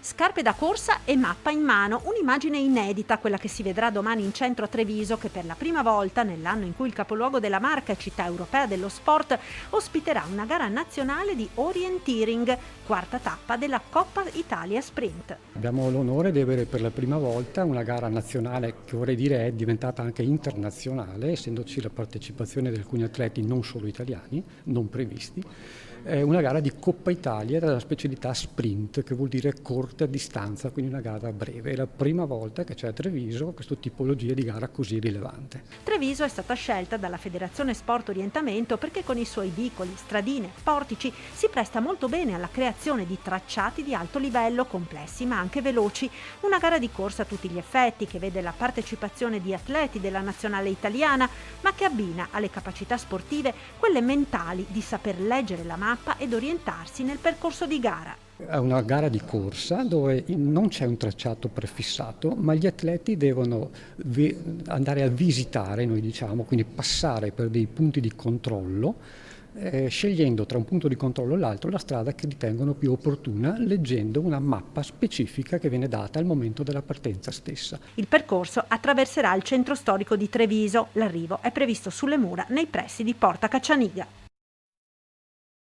Scarpe da corsa e mappa in mano, un'immagine inedita, quella che si vedrà domani in centro a Treviso, che per la prima volta, nell'anno in cui il capoluogo della Marca e città europea dello sport, ospiterà una gara nazionale di orienteering, quarta tappa della Coppa Italia Sprint. Abbiamo l'onore di avere per la prima volta una gara nazionale che vorrei dire è diventata anche internazionale, essendoci la partecipazione di alcuni atleti non solo italiani, non previsti. È una gara di Coppa Italia della specialità sprint, che vuol dire corta distanza, quindi una gara breve. È la prima volta che c'è a Treviso questa tipologia di gara così rilevante. Treviso è stata scelta dalla Federazione Sport Orientamento perché con i suoi vicoli, stradine, portici si presta molto bene alla creazione di tracciati di alto livello, complessi ma anche veloci. Una gara di corsa a tutti gli effetti che vede la partecipazione di atleti della nazionale italiana, ma che abbina alle capacità sportive quelle mentali di saper leggere la mappa ed orientarsi nel percorso di gara. È una gara di corsa dove non c'è un tracciato prefissato, ma gli atleti devono andare a visitare, noi diciamo, quindi passare per dei punti di controllo, scegliendo tra un punto di controllo e l'altro la strada che ritengono più opportuna, leggendo una mappa specifica che viene data al momento della partenza stessa. Il percorso attraverserà il centro storico di Treviso. L'arrivo è previsto sulle mura nei pressi di Porta Caccianiga.